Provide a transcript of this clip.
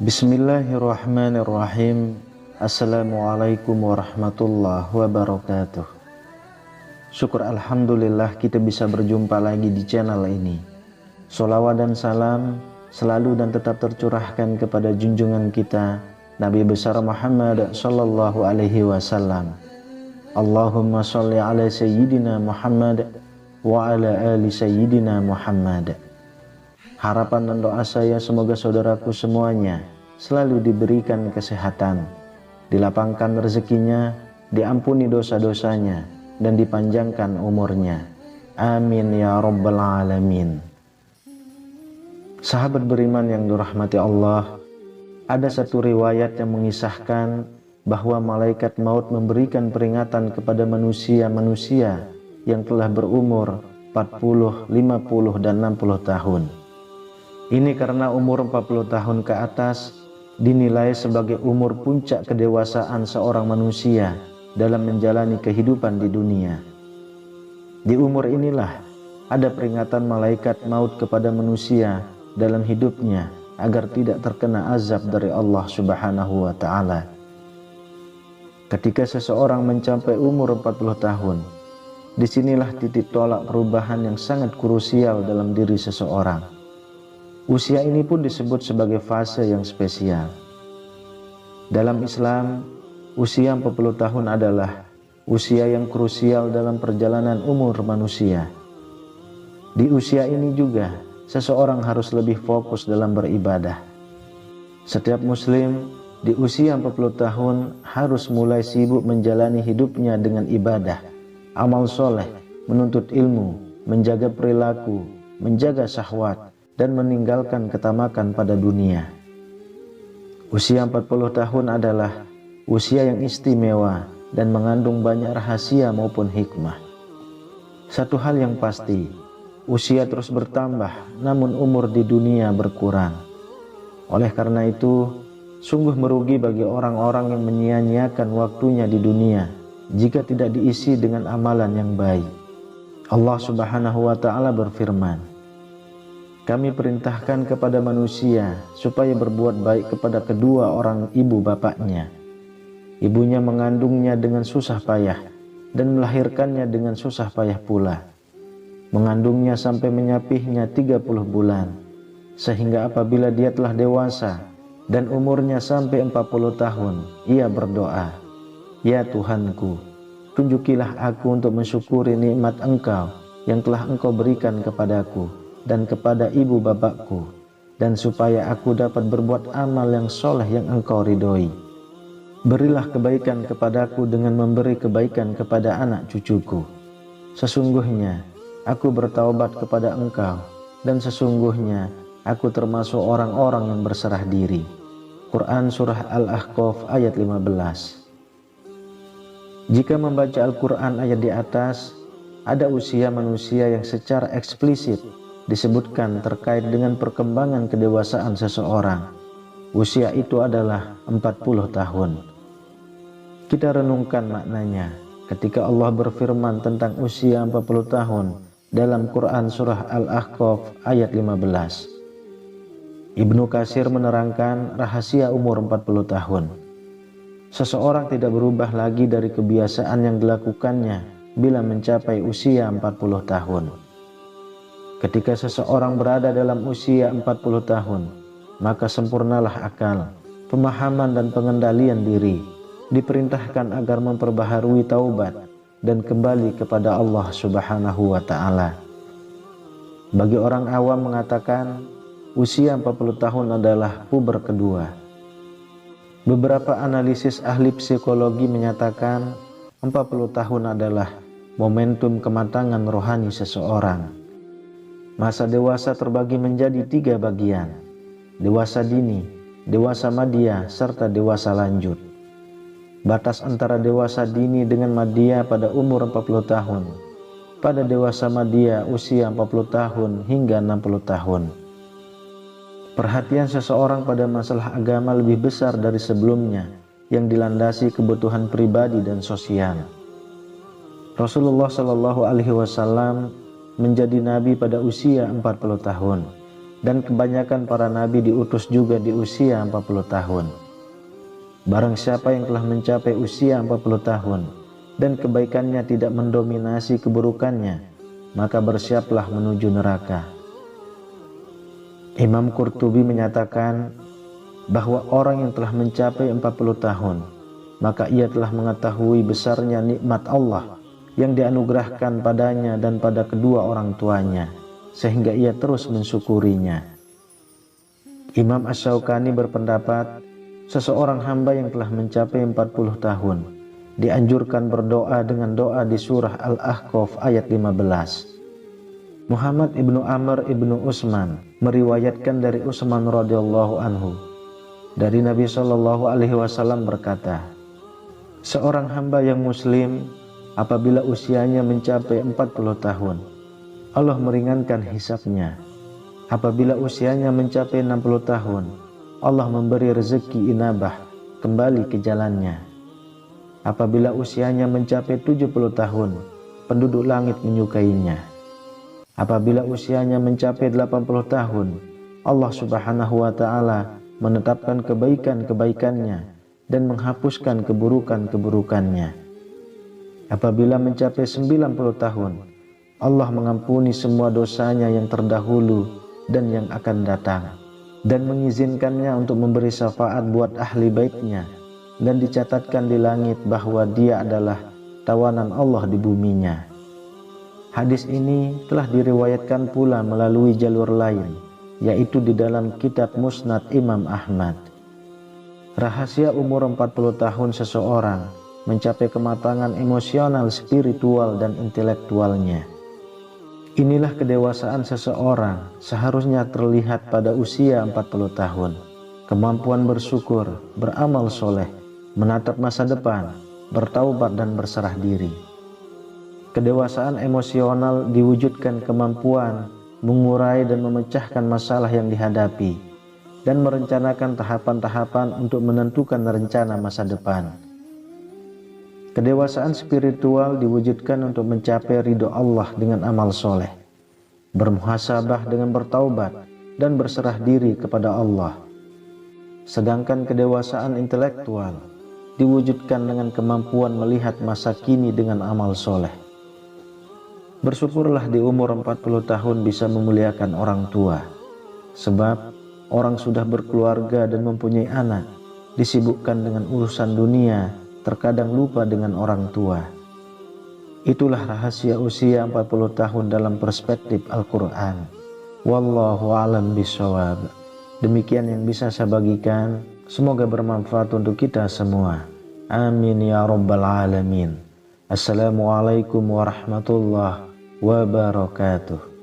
Bismillahirrahmanirrahim. Assalamualaikum warahmatullahi wabarakatuh. Syukur alhamdulillah kita bisa berjumpa lagi di channel ini. Sholawat dan salam selalu dan tetap tercurahkan kepada junjungan kita Nabi besar Muhammad sallallahu alaihi wasallam. Allahumma sholli ala sayyidina Muhammad wa ala ali sayyidina Muhammad. Harapan dan doa saya semoga saudaraku semuanya selalu diberikan kesehatan, dilapangkan rezekinya, diampuni dosa-dosanya, dan dipanjangkan umurnya. Amin ya rabbal alamin. Sahabat beriman yang dirahmati Allah, ada satu riwayat yang mengisahkan bahwa malaikat maut memberikan peringatan kepada manusia-manusia yang telah berumur 40, 50, dan 60 tahun. Ini karena umur 40 tahun ke atas dinilai sebagai umur puncak kedewasaan seorang manusia dalam menjalani kehidupan di dunia. Di umur inilah ada peringatan malaikat maut kepada manusia dalam hidupnya agar tidak terkena azab dari Allah Subhanahu wa ta'ala. Ketika seseorang mencapai umur 40 tahun, disinilah titik tolak perubahan yang sangat krusial dalam diri seseorang. Usia ini pun disebut sebagai fase yang spesial. Dalam Islam, usia 40 tahun adalah usia yang krusial dalam perjalanan umur manusia. Di usia ini juga, seseorang harus lebih fokus dalam beribadah. Setiap muslim di usia 40 tahun harus mulai sibuk menjalani hidupnya dengan ibadah, amal soleh, menuntut ilmu, menjaga perilaku, menjaga syahwat, dan meninggalkan ketamakan pada dunia. Usia 40 tahun adalah usia yang istimewa dan mengandung banyak rahasia maupun hikmah. Satu hal yang pasti, usia terus bertambah namun umur di dunia berkurang. Oleh karena itu, sungguh merugi bagi orang-orang yang menyia-nyiakan waktunya di dunia jika tidak diisi dengan amalan yang baik. Allah Subhanahu wa ta'ala berfirman, "Kami perintahkan kepada manusia supaya berbuat baik kepada kedua orang ibu bapaknya. Ibunya mengandungnya dengan susah payah dan melahirkannya dengan susah payah pula. Mengandungnya sampai menyapihnya 30 bulan. Sehingga apabila dia telah dewasa dan umurnya sampai 40 tahun, ia berdoa, 'Ya Tuhanku, tunjukilah aku untuk mensyukuri nikmat Engkau yang telah Engkau berikan kepadaku dan kepada ibu bapakku, dan supaya aku dapat berbuat amal yang soleh yang Engkau ridhoi. Berilah kebaikan kepadaku dengan memberi kebaikan kepada anak cucuku. Sesungguhnya aku bertaubat kepada Engkau, dan sesungguhnya aku termasuk orang-orang yang berserah diri." Quran Surah Al-Ahqaf ayat 15. Jika membaca Al-Quran ayat di atas, ada usia manusia yang secara eksplisit disebutkan terkait dengan perkembangan kedewasaan seseorang. Usia itu adalah 40 tahun. Kita renungkan maknanya ketika Allah berfirman tentang usia 40 tahun dalam Quran Surah Al-Ahqaf ayat 15. Ibnu Katsir menerangkan rahasia umur 40 tahun. Seseorang tidak berubah lagi dari kebiasaan yang dilakukannya bila mencapai usia 40 tahun. Ketika seseorang berada dalam usia 40 tahun, maka sempurnalah akal, pemahaman dan pengendalian diri. Diperintahkan agar memperbaharui taubat dan kembali kepada Allah Subhanahu wa ta'ala. Bagi orang awam mengatakan usia 40 tahun adalah puber kedua. Beberapa analisis ahli psikologi menyatakan 40 tahun adalah momentum kematangan rohani seseorang. Masa dewasa terbagi menjadi 3 bagian: dewasa dini, dewasa madya, serta dewasa lanjut. Batas antara dewasa dini dengan madya pada umur 40 tahun pada dewasa dia usia 40 tahun hingga 60 tahun. Perhatian seseorang pada masalah agama lebih besar dari sebelumnya yang dilandasi kebutuhan pribadi dan sosial. Rasulullah Shallallahu Alaihi Wasallam menjadi nabi pada usia 40 tahun dan kebanyakan para nabi diutus juga di usia 40 tahun. Barang siapa yang telah mencapai usia 40 tahun dan kebaikannya tidak mendominasi keburukannya, maka bersiaplah menuju neraka. Imam Qurtubi menyatakan bahwa orang yang telah mencapai 40 tahun, maka ia telah mengetahui besarnya nikmat Allah yang dianugerahkan padanya dan pada kedua orang tuanya, sehingga ia terus mensyukurinya. Imam Asy-Syaukani berpendapat, seseorang hamba yang telah mencapai 40 tahun dianjurkan berdoa dengan doa di surah Al-Ahqaf ayat 15. Muhammad ibnu Amr ibnu Utsman meriwayatkan dari Utsman radhiyallahu anhu dari Nabi Shallallahu Alaihi Wasallam berkata, seorang hamba yang muslim apabila usianya mencapai 40 tahun, Allah meringankan hisabnya. Apabila usianya mencapai 60 tahun, Allah memberi rezeki inabah kembali ke jalannya. Apabila usianya mencapai 70 tahun, penduduk langit menyukainya. Apabila usianya mencapai 80 tahun, Allah Subhanahu wa Ta'ala menetapkan kebaikan-kebaikannya dan menghapuskan keburukan-keburukannya. Apabila mencapai 90 tahun, Allah mengampuni semua dosanya yang terdahulu dan yang akan datang, dan mengizinkannya untuk memberi syafaat buat ahli baitnya, dan dicatatkan di langit bahwa dia adalah tawanan Allah di buminya. Hadis ini telah diriwayatkan pula melalui jalur lain, yaitu di dalam kitab Musnad Imam Ahmad. Rahasia umur 40 tahun seseorang mencapai kematangan emosional, spiritual, dan intelektualnya. Inilah kedewasaan seseorang seharusnya terlihat pada usia 40 tahun. Kemampuan bersyukur, beramal soleh, menatap masa depan, bertaubat dan berserah diri. Kedewasaan emosional diwujudkan kemampuan mengurai dan memecahkan masalah yang dihadapi dan merencanakan tahapan-tahapan untuk menentukan rencana masa depan. Kedewasaan spiritual diwujudkan untuk mencapai ridho Allah dengan amal soleh, bermuhasabah dengan bertaubat dan berserah diri kepada Allah. Sedangkan kedewasaan intelektual diwujudkan dengan kemampuan melihat masa kini dengan amal soleh. Bersyukurlah di umur 40 tahun bisa memuliakan orang tua, sebab orang sudah berkeluarga dan mempunyai anak, disibukkan dengan urusan dunia, terkadang lupa dengan orang tua. Itulah rahasia usia 40 tahun dalam perspektif Al-Quran. Wallahu a'lam bishawab. Demikian yang bisa saya bagikan, semoga bermanfaat untuk kita semua. Amin ya rabbal alamin. Assalamualaikum warahmatullahi wabarakatuh.